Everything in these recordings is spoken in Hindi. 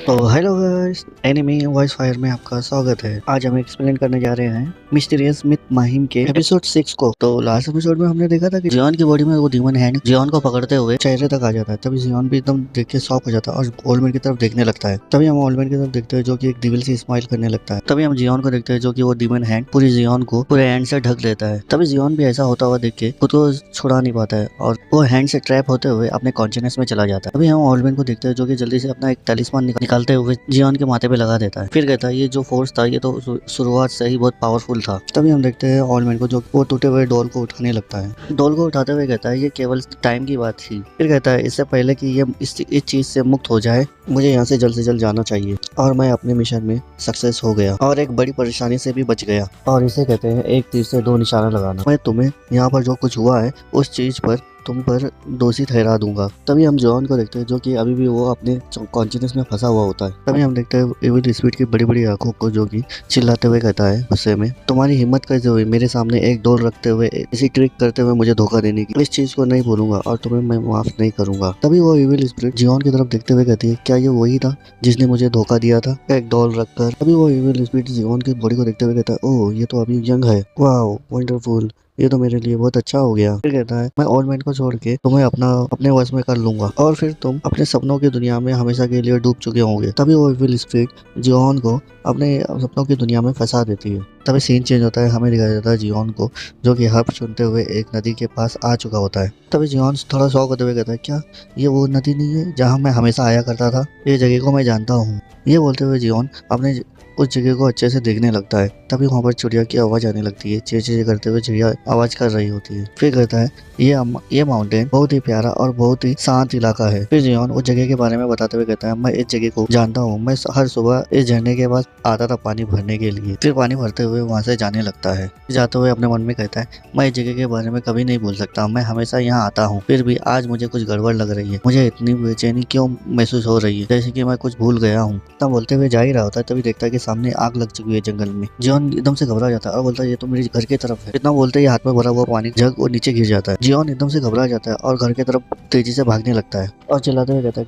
तो hello guys, anime voice fire में आपका स्वागत है। आज हम एक्सप्लेन करने जा रहे हैं मिस्टीरियस मिथ माहिम के एपिसोड 6 को। तो लास्ट एपिसोड में हमने देखा था कि जियोन की बॉडी में वो डीमन हैंड जियोन को पकड़ते हुए चेहरे तक आ जाता है। तभी जियोन भी एकदम देख के शॉक हो जाता है और ओल्डमैन की तरफ देखने लगता है। तभी हम ओल्डमैन की तरफ देखते हैं जो कि एक डिविल से स्माइल करने लगता है। तभी हम जियोन को देखते हैं जो कि वो डीमन हैंड पूरी जियोन को पूरे हैंड से ढक लेता है। तभी जियोन भी ऐसा होता हुआ देख के खुद को छुड़ा नहीं पाता है और वो हैंड से ट्रैप होते हुए अपने कॉन्शियसनेस में चला जाता है। तभी हम ओल्डमैन को देखते हैं जो कि जल्दी से अपना एक टैलिस्मान निकालते हुए जियोन के माथे पे लगा देता है। फिर कहता है ये जो फोर्स था ये तो शुरुआत से ही बहुत पावरफुल था। तभी हम देखते हैं ओल्डमैन को जो वो टूटे हुए डॉल को उठाने लगता है। डॉल को उठाते हुए कहता है ये केवल टाइम की बात थी। फिर कहता है इससे पहले कि ये इस चीज से मुक्त हो जाए मुझे यहाँ से जल्द जाना चाहिए। और मैं अपने मिशन में सक्सेस हो गया और एक बड़ी परेशानी से भी बच गया। और इसे कहते हैं एक तीर से दो निशाना लगाना। मैं तुम्हें यहाँ पर जो कुछ हुआ है उस चीज पर तुम पर दोषी ठहरा दूंगा। तभी हम जॉन को देखते हैं जो कि अभी भी वो अपने कॉन्शियसनेस में फंसा हुआ होता है। तभी हम देखते हैं एविल स्पीड की बड़ी बड़ी आंखों को जो कि चिल्लाते हुए कहता है गुस्से में, तुम्हारी हिम्मत कैसे हुई मेरे सामने एक डोल रखते हुए इसी ट्रिक करते हुए मुझे धोखा देने की। इस चीज को नहीं भूलूंगा और तुम्हें मैं माफ नहीं करूंगा। तभी वो एविल स्पिरिट जियोन की तरफ देखते हुए कहती है क्या ये वही था जिसने मुझे धोखा दिया था एक डॉल रखकर। तभी वो एविल स्पिरिट जियोन की बॉडी को देखते हुए कहता है ओह ये तो अभी यंग है, वाओ वंडरफुल, ये तो मेरे लिए बहुत अच्छा हो गया। फिर कहता है मैं ओल्डमैन को छोड़ के तुम्हें अपने वश में कर लूंगा और फिर तुम अपने सपनों की दुनिया में हमेशा के लिए डूब चुके होंगे। तभी वो एविल स्पिरिट जियोन को अपने सपनों की दुनिया में फंसा देती है। तभी सीन चेंज होता है, हमें दिखाया जाता है जियोन को जो कि हर्प चुनते हुए एक नदी के पास आ चुका होता है। तभी जियोन थोड़ा शौक होते हुए कहता है क्या ये वो नदी नहीं है जहाँ मैं हमेशा आया करता था, ये जगह को मैं जानता हूँ। ये बोलते हुए जियोन अपने उस जगह को अच्छे से देखने लगता है। तभी वहाँ पर चिड़िया की आवाज आने लगती है, चे चे करते हुए चिड़िया आवाज कर रही होती है। फिर कहता है ये माउंटेन बहुत ही प्यारा और बहुत ही शांत इलाका है। फिर जियोन उस जगह के बारे में बताते हुए कहता है मैं इस जगह को जानता हूँ, मैं हर सुबह इस झरने के पास आता था पानी भरने के लिए। फिर पानी भरते हुए वहाँ से जाने लगता है। जाते हुए अपने मन में कहता है मैं इस जगह के बारे में कभी नहीं भूल सकता, मैं हमेशा यहाँ आता हूँ, फिर भी आज मुझे कुछ गड़बड़ लग रही है, मुझे इतनी बेचैनी क्यों महसूस हो रही है जैसे कि मैं कुछ भूल गया हूँ। तब बोलते हुए जा ही रहा होता है तभी देखता है कि सामने आग लग चुकी है जंगल में। जियोन एकदम से घबरा जाता है और बोलता है ये तो मेरे घर की तरफ है। इतना बोलते ही हाथ में भरा हुआ पानी जग और नीचे गिर जाता है। जियोन एकदम से घबरा जाता है और घर की तरफ तेजी से भागने लगता है और चिल्लाते हुए कहता है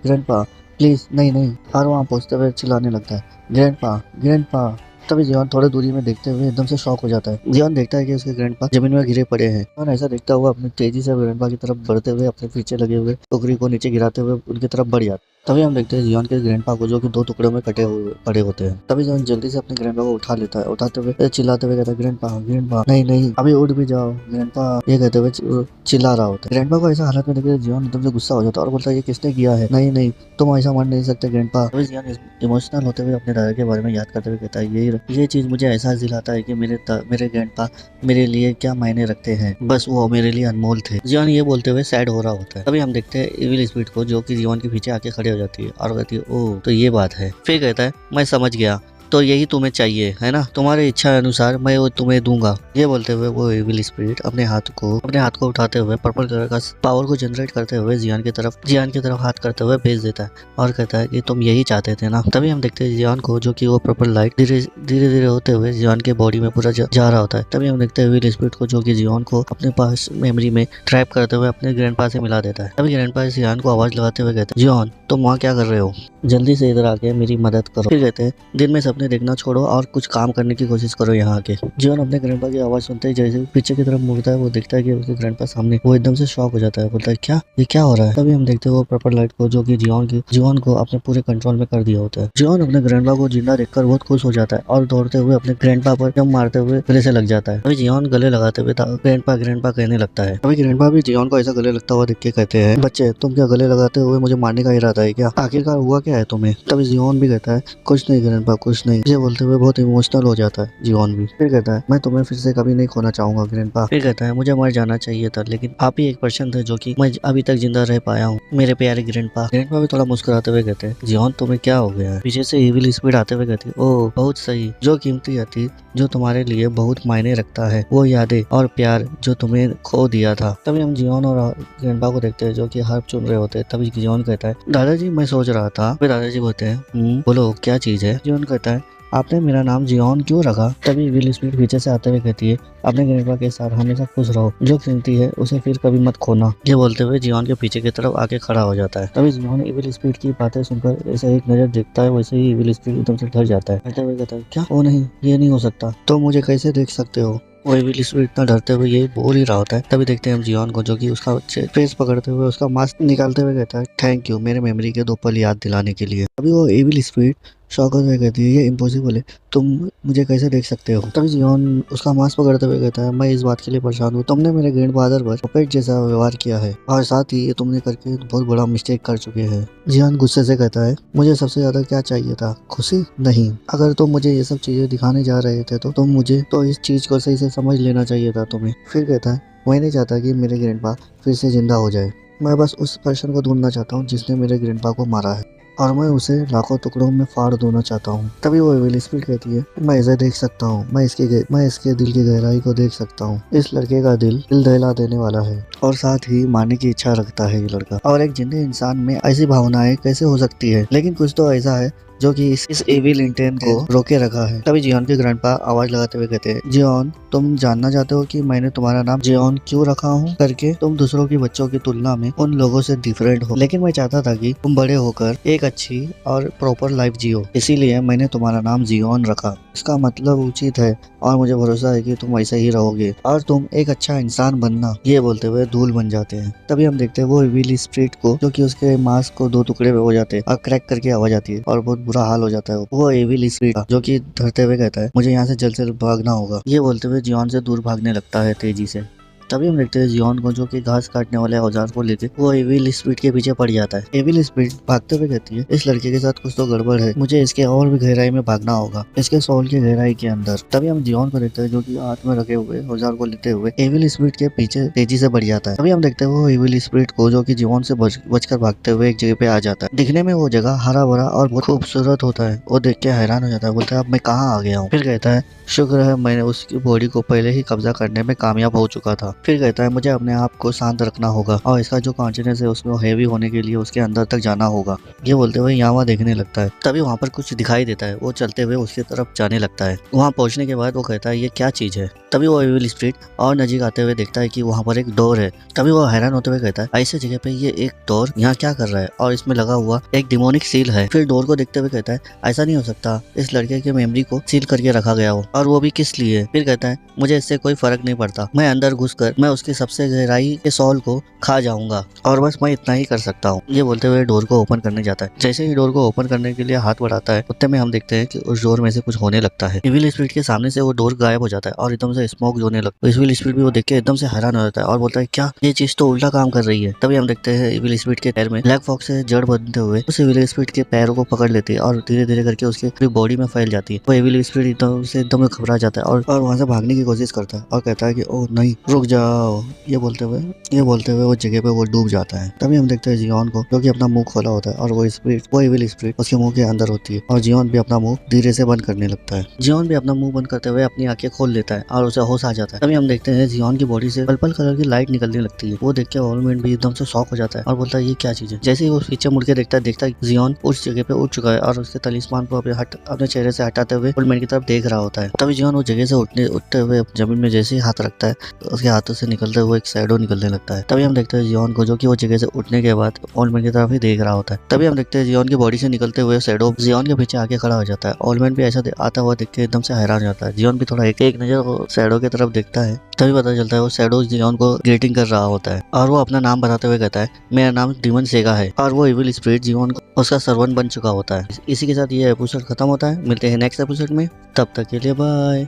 ग्रैंडपा प्लीज नहीं नहीं। और वहाँ पहुंचते हुए चिल्लाने लगता है ग्रैंडपा। तभी जियोन थोड़ी दूरी में देखते हुए एकदम से शॉक हो जाता है। जियोन देखता है कि उसके ग्रैंडपा जमीन में गिरे पड़े हैं और ऐसा देखता हुआ अपनी तेजी से ग्रैंडपा की तरफ बढ़ते हुए अपने पीछे लगे हुए टोकरी को नीचे गिराते हुए उनकी तरफ बढ़ जाता है। तभी हम देखते हैं जियोन के ग्रैंडपा को जो कि दो टुकड़ों में कटे हुए पड़े होते हैं। तभी जियोन जल्दी से अपने ग्रैंडपा को उठा लेता है, उठाते हुए चिल्लाते हुए कहता है ग्रैंडपा नहीं नहीं अभी उठ भी जाओ ग्रैंडपा, ये कहते हुए चिल्ला रहा होता है। ग्रैंडपा को ऐसा हालत में देखकर जियोन एकदम से गुस्सा हो जाता है और बोलता है ये किसने किया है, नहीं नहीं तुम ऐसा मर नहीं सकते ग्रैंडपा। तभी जियोन इमोशनल होते हुए अपने दादा के बारे में याद करते हुए कहता है ये चीज मुझे एहसास दिलाता है कि मेरे ग्रैंडपा मेरे लिए क्या मायने रखते हैं, बस वो मेरे लिए अनमोल थे। जियोन ये बोलते हुए सैड हो रहा होता है। तभी हम देखते हैं एविल स्पिरिट को जो कि जियोन के पीछे आके खड़े हो जाती है और कहती है ओह तो ये बात है। फिर कहता है मैं समझ गया, तो यही तुम्हें चाहिए है ना, तुम्हारी इच्छा अनुसार मैं वो तुम्हें दूंगा। ये बोलते हुए वो एविल स्पिरिट अपने हाथ को उठाते हुए पर्पल कलर का पावर को जनरेट करते हुए जियान की तरफ हाथ करते हुए भेज देता है और कहता है कि तुम यही चाहते थे ना। तभी हम देखते हैं जियान को जो कि वो पर्पल लाइट धीरे धीरे होते हुए जियान के बॉडी में पूरा जा रहा होता है। तभी हम देखते हैं एविल स्पिरिट को जो कि जियान को अपने पास मेमोरी में ट्रैप करते हुए अपने ग्रैंडपा से मिला देता है। तभी ग्रैंडपा जियान को आवाज लगाते हुए कहते हैं जियान तुम वहाँ क्या कर रहे हो, जल्दी से इधर आके मेरी मदद करो। फिर कहते हैं दिन में सपने देखना छोड़ो और कुछ काम करने की कोशिश करो यहाँ आके। जियोन अपने ग्रैंडपा की आवाज सुनते ही जैसे पीछे की तरफ मुड़ता है वो देखता है कि उसके ग्रैंडपा सामने, वो एकदम से शॉक हो जाता है, बोलता है क्या ये क्या हो रहा है। तभी हम देखते हैं वो पर्पल लाइट को जो कि जियोन को अपने पूरे कंट्रोल में कर दिया होता है। जियोन अपने ग्रैंडपा को जिंदा देखकर बहुत खुश हो जाता है और दौड़ते हुए अपने ग्रैंडपा पर जंप मारते हुए गले से लग जाता है। तभी जियोन गले लगाते हुए ग्रैंडपा कहने लगता है। तभी ग्रैंडपा भी जियोन को ऐसा गले लगता हुआ देख के कहते हैं बच्चे तुम क्या गले लगाते हुए मुझे मारने का इरादा है क्या, आखिरकार हुआ क्या है तुम्हें। तभी जियोन भी कहता है कुछ नहीं ग्रैंडपा कुछ नहीं। ये बोलते हुए बहुत इमोशनल हो जाता है जियोन भी। फिर कहता है मैं तुम्हें फिर से कभी नहीं खोना चाहूंगा ग्रैंडपा। फिर कहता है मुझे मर जाना चाहिए था लेकिन आप ही एक पर्सन थे जो कि मैं अभी तक जिंदा रह पाया हूँ मेरे प्यारे ग्रैंडपा। ग्रैंडपा भी थोड़ा मुस्कुराते हुए कहते हैं जियोन तुम्हें क्या हो गया है। पीछे से एविल स्पिरिट आते हुए कहती है ओह बहुत सही, जो कीमती अतीत जो तुम्हारे लिए बहुत मायने रखता है, वो यादें और प्यार जो तुम्हें खो दिया था। तभी हम जियोन और ग्रैंडपा को देखते हैं जो कि हर्ब चुन रहे होते हैं। तभी जियोन कहता है दादाजी मैं सोच रहा था। फिर दादाजी बोलते हैं बोलो क्या चीज है। जियोन कहता है आपने मेरा नाम जियोन क्यों रखा? तभी विल स्मिथ पीछे से आते हुए कहती है, अपने ग्रैंडपा के साथ हमेशा खुश रहो, जो कीमती है उसे फिर कभी मत खोना। ये बोलते हुए जियोन के पीछे की तरफ आके खड़ा हो जाता है। तभी जियोन इविल स्पिरिट की बातें सुनकर ऐसे एक नजर देखता है, वैसे ही इविल स्पिरिट एकदम से डर जाता है। कहते हुए कहता है, क्या? ओ नहीं, ये नहीं हो सकता, तो मुझे कैसे देख सकते हो? वो इविल स्पिरिट इतना डरते हुए ये बोल ही रहा होता है। तभी देखते हैं हम जियोन को, जो कि उसका फेस पकड़ते हुए उसका मास्क निकालते हुए कहता है, थैंक यू मेरे मेमोरी के 2 पल याद दिलाने के लिए। अभी वो इविल स्पिरिट शॉक होते हुए कहती है, ये इम्पॉसिबल है, तुम मुझे कैसे देख सकते हो? तभी जियोन उसका मास्क पकड़ते हुए कहता है, मैं इस बात के लिए परेशान हूँ, तुमने मेरे ग्रैंडफादर पर पपेट जैसा व्यवहार किया है और साथ ही ये तुमने करके बहुत बड़ा मिस्टेक कर चुके हैं। जियोन गुस्से से कहता है, मुझे सबसे ज्यादा क्या चाहिए था? खुशी? नहीं, अगर तुम मुझे ये सब चीजें दिखाने जा रहे थे तो तुम मुझे तो इस चीज को सही से समझ लेना चाहिए था तुम्हें। फिर कहता है, मैं नहीं चाहता कि मेरे ग्रैंडपा फिर से जिंदा हो जाए, मैं बस उस पर्सन को ढूंढना चाहता हूँ जिसने मेरे ग्रैंडपा को मारा है और मैं उसे लाखों टुकड़ों में फाड़ देना चाहता हूँ। तभी वो इविल स्पिरिट कहती है, मैं इसे देख सकता हूँ, मैं इसके दिल की गहराई को देख सकता हूँ। इस लड़के का दिल दहला देने वाला है और साथ ही मारने की इच्छा रखता है ये लड़का। और एक जिंदे इंसान में ऐसी भावनाएं कैसे हो सकती है? लेकिन कुछ तो ऐसा है जो कि इस एविल इंटेंट को रोके रखा है। तभी जियोन के ग्रैंडपा आवाज लगाते हुए कहते हैं, जियोन तुम जानना चाहते हो कि मैंने तुम्हारा नाम जियोन क्यों रखा हूँ करके? तुम दूसरों की बच्चों की तुलना में उन लोगों से डिफरेंट हो, लेकिन मैं चाहता था कि तुम बड़े होकर एक अच्छी और प्रॉपर लाइफ जियो, इसीलिए मैंने तुम्हारा नाम जियोन रखा। इसका मतलब उचित है और मुझे भरोसा है कि तुम ऐसे ही रहोगे और तुम एक अच्छा इंसान बनना। ये बोलते हुए धूल बन जाते हैं। तभी हम देखते हैं वो इविल स्पिरिट को, जो कि उसके मास्क को 2 टुकड़े में हो जाते हैं और क्रैक करके आवाज आती है और बहुत बुरा हाल हो जाता है। वो एविल स्पिरिट जो कि डरते हुए कहता है, मुझे यहाँ से जल्द से जल्द भागना होगा। ये बोलते हुए जियोन से दूर भागने लगता है तेजी से। तभी हम देखते हैं जियोन को, जो कि घास काटने वाले औजार को लेते वो एविल स्पिरिट के पीछे पड़ जाता है। एविल स्पिरिट भागते हुए कहती है, इस लड़के के साथ कुछ तो गड़बड़ है, मुझे इसके और भी गहराई में भागना होगा, इसके सोल की गहराई के अंदर। तभी हम जियोन को देखते हैं, जो कि हाथ में रखे हुए औजार को लेते हुए एविल स्पिरिट के पीछे तेजी से बढ़ जाता है। तभी हम देखते हैं वो एविल स्पिरिट को, जो कि जियोन से बचकर भागते हुए एक जगह पे आ जाता है। दिखने में वो जगह हरा भरा और बहुत खूबसूरत होता है। वो देख के हैरान हो जाता है, बोलता है, अब मैं कहाँ आ गया हूँ? फिर कहता है, शुक्र है मैंने उसकी बॉडी को पहले ही कब्जा करने में कामयाब हो चुका था। फिर कहता है, मुझे अपने आप को शांत रखना होगा और इसका जो कॉन्शियसनेस है उसमें हैवी होने के लिए उसके अंदर तक जाना होगा। ये बोलते हुए यहाँ देखने लगता है। तभी वहाँ पर कुछ दिखाई देता है, वो चलते हुए उसकी तरफ जाने लगता है। वहाँ पहुँचने के बाद वो कहता है, ये क्या चीज है? तभी वो एविल स्पिरिट और नजीक आते हुए देखता है कि वहाँ पर एक डोर है। तभी वो हैरान होते हुए कहता है, ऐसे जगह पे ये एक डोर यहाँ क्या कर रहा है और इसमें लगा हुआ एक डिमोनिक सील है। फिर डोर को देखते हुए कहता है, ऐसा नहीं हो सकता, इस लड़के के मेमोरी को सील करके रखा गया हो, और वो भी किस लिए? फिर कहता है, मुझे इससे कोई फर्क नहीं पड़ता, मैं अंदर घुसकर मैं उसकी सबसे गहराई के सोल को खा जाऊंगा और बस मैं इतना ही कर सकता हूँ। ये बोलते हुए डोर को ओपन करने जाता है। जैसे ही डोर को ओपन करने के लिए हाथ बढ़ाता है, उतने में हम देखते हैं कि उस डोर में से कुछ होने लगता है। इविल स्पिरिट के सामने से वो डोर गायब हो जाता है और एकदम से स्मोक होने लगता है। इविल स्पिरिट भी वो देख के एकदम से हैरान हो जाता है और बोलता है, क्या ये चीज तो उल्टा काम कर रही है। तभी हम देखते हैं इविल स्पिरिट के पैर में ब्लैक फॉक्स से जड़ बनते हुए उस इविल स्पिरिट के पैरों को पकड़ लेती है और धीरे धीरे करके उसके पूरी बॉडी में फैल जाती है। वो इविल स्पिरिट एकदम घबरा जाता है और वहां से भागने की कोशिश करता है और कहता है कि ओ नहीं, रुक जाओ। ये बोलते हुए वो जगह पे वो डूब जाता है। तभी हम देखते हैं जियोन को, जो कि अपना मुंह खोला होता है और वो इविल स्पिरिट उसके मुंह के अंदर होती है और जियोन भी अपना मुंह धीरे से बंद करने लगता है। जियोन भी अपना मुंह बंद करते हुए अपनी आंखें खोल लेता है और उसे होश आ जाता है। तभी हम देखते हैं जियोन की बॉडी से पर्पल कलर की लाइट निकलने लगती है। वो देख के ओल्डमैन भी एकदम से शॉक हो जाता है और बोलता है, ये क्या चीज है? जैसे ही वो पीछे मुड़ के देखता है जियोन उस जगह पे उठ चुका है और उसके तलिस्मान को अपने चेहरे से हटाते हुए ओल्डमैन की तरफ देख रहा होता है। तभी जियोन उस जगह से उठते हुए जमीन में जैसे ही हाथ रखता है, उसके हाथों से निकलते हुए एक शैडो निकलने लगता है। तभी हम देखते हैं जियोन को, जो कि वो जगह से उठने के बाद ओल्डमैन की तरफ ही देख रहा होता है। तभी हम देखते हैं जियोन की बॉडी से निकलते हुए शैडो जियोन के पीछे आके खड़ा हो जाता है। ओल्डमैन भी ऐसा आता हुआ देख के एकदम से हैरान हो जाता है। जियोन भी थोड़ा एक नजर शैडो की तरफ देखता है। तभी पता चलता है वो शैडो जियोन को ग्रीटिंग कर रहा होता है और वो अपना नाम बताते हुए कहता है, मेरा नाम डीमन सेगा है, और वो इविल स्पिरिट जियोन को उसका सर्वेंट बन चुका होता है। इसी के साथ ये एपिसोड खत्म होता है। मिलते हैं नेक्स्ट एपिसोड में, तब तक के लिए बाय।